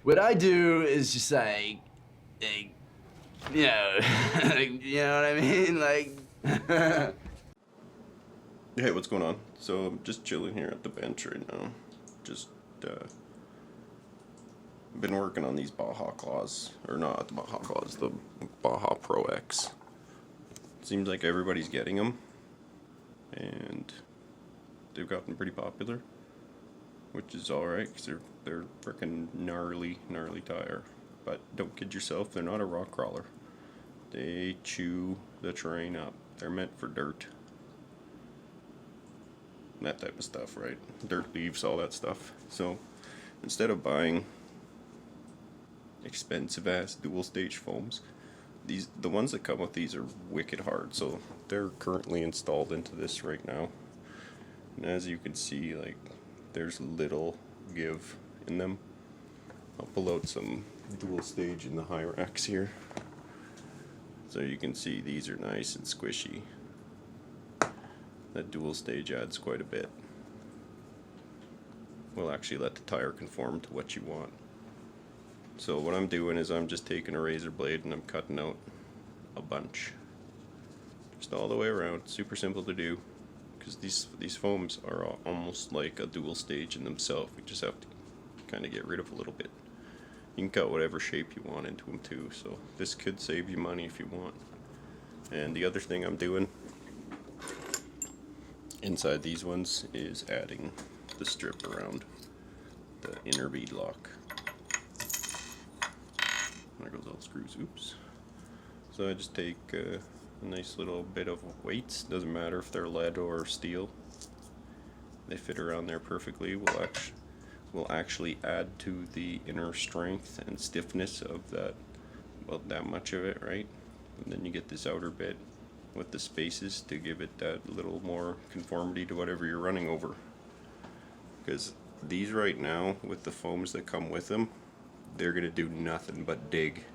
What I do is just like you know, you know what I mean? Like, Hey, what's going on? So I'm just chilling here at the bench right now. Just been working on these Baja claws, or not the Baja claws, the Baja Pro X. Seems like everybody's getting them, and they've gotten pretty popular, which is all right because they're freaking gnarly tire. But don't kid yourself, they're not a rock crawler. They chew the terrain up. They're meant for dirt. That type of stuff, right? Dirt, leaves, all that stuff. So instead of buying expensive ass dual stage foams, the ones that come with these are wicked hard. So they're currently installed into this right now, and as you can see, like, there's little give in them. I'll pull out some dual stage in the high racks here, so you can see these are nice and squishy. That dual stage adds quite a bit. We'll actually let the tire conform to what you want. So what I'm doing is I'm just taking a razor blade and I'm cutting out a bunch, just all the way around. Super simple to do, because these foams are almost like a dual stage in themselves. We just have to kind of get rid of a little bit. You can cut whatever shape you want into them too, so this could save you money if you want. And the other thing I'm doing inside these ones is adding the strip around the inner bead lock. There goes all the screws, oops. So I just take a nice little bit of weights, doesn't matter if they're lead or steel. They fit around there perfectly. Will actually add to the inner strength and stiffness of that, well, that much of it, right? And then you get this outer bit with the spaces to give it that little more conformity to whatever you're running over. Because these right now, with the foams that come with them, they're gonna do nothing but dig.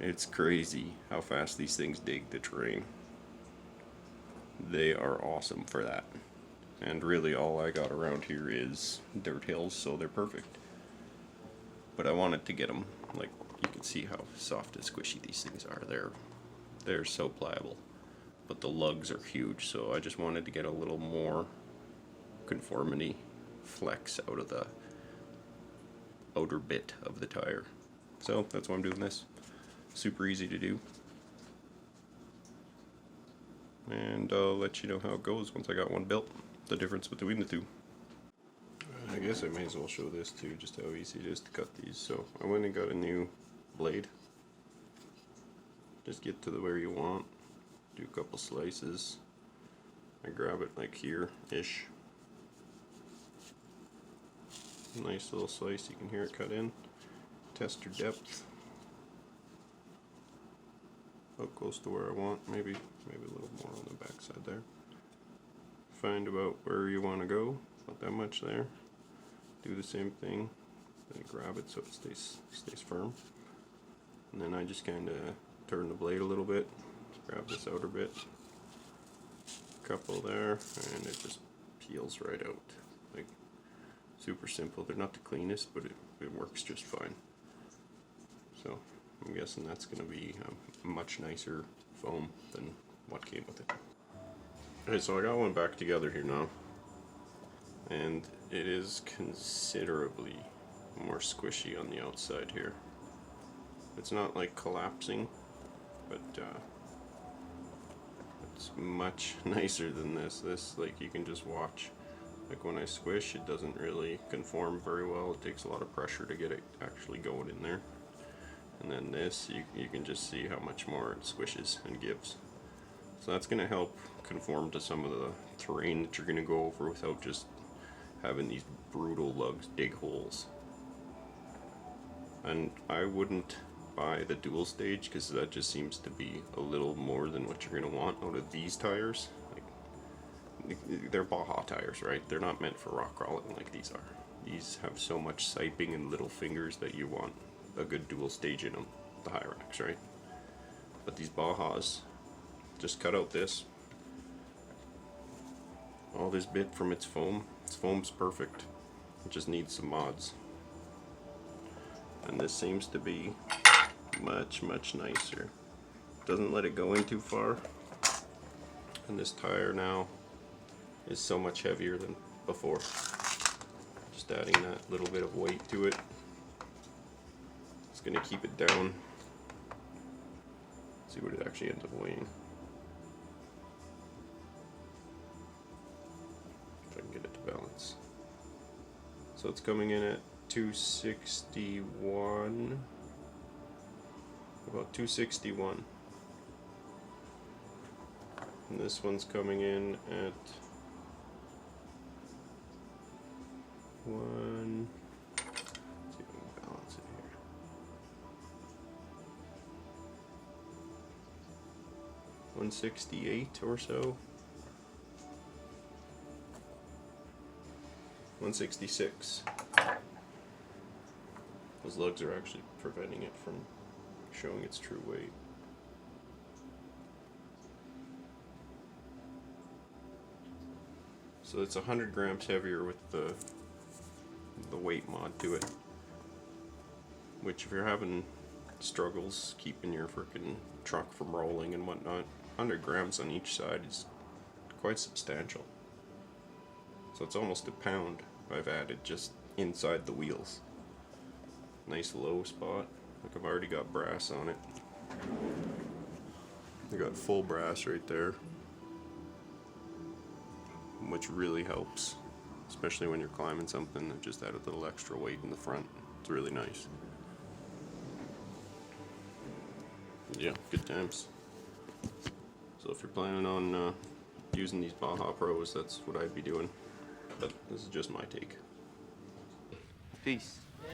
It's crazy how fast these things dig the terrain. They are awesome for that. And really all I got around here is dirt hills, so they're perfect. But I wanted to get them, like, you can see how soft and squishy these things are. They're so pliable. But the lugs are huge, so I just wanted to get a little more conformity flex out of the outer bit of the tire. So that's why I'm doing this. Super easy to do. And I'll let you know how it goes once I got one built. The difference between the two. I guess I may as well show this too, just how easy it is to cut these. So I went and got a new blade. Just get to where you want. Do a couple slices. I grab it like here-ish. Nice little slice, you can hear it cut in. Test your depth. About close to where I want, maybe a little more on the back side there. Find about where you want to go, not that much there. Do the same thing, then grab it so it stays firm. And then I just kind of turn the blade a little bit, grab this outer bit, couple there, and it just peels right out. Like, super simple. They're not the cleanest, but it works just fine. So I'm guessing that's going to be a much nicer foam than what came with it. Okay, so I got one back together here now, and it is considerably more squishy on the outside here. It's not like collapsing, but it's much nicer than this. This, like, you can just watch. Like, when I squish, it doesn't really conform very well. It takes a lot of pressure to get it actually going in there. And then this, you can just see how much more it squishes and gives. So that's going to help conform to some of the terrain that you're going to go over without just having these brutal lugs dig holes. And I wouldn't buy the dual stage because that just seems to be a little more than what you're going to want out of these tires. Like, they're Baja tires, right? They're not meant for rock crawling like these are. These have so much siping and little fingers that you want a good dual stage in them, the high racks, right? But these Bajas, just cut out this. All this bit from its foam's perfect. It just needs some mods. And this seems to be much nicer. Doesn't let it go in too far. And this tire now is so much heavier than before. Just adding that little bit of weight to it. It's gonna keep it down. See what it actually ends up weighing. If I can get it to balance. So it's coming in at 261. About 261. And this one's coming in at one. Let's see if we can balance it here. 168 or so. 166. Those lugs are actually preventing it from showing its true weight. So it's 100 grams heavier with the weight mod to it. Which, if you're having struggles keeping your frickin' truck from rolling and whatnot, 100 grams on each side is quite substantial. So it's almost a pound I've added just inside the wheels. Nice low spot. Like I've already got brass on it. I got full brass right there, which really helps, especially when you're climbing something that just add a little extra weight in the front. It's really nice. Yeah, good times. So if you're planning on using these Baja Pros, that's what I'd be doing. But this is just my take. Peace.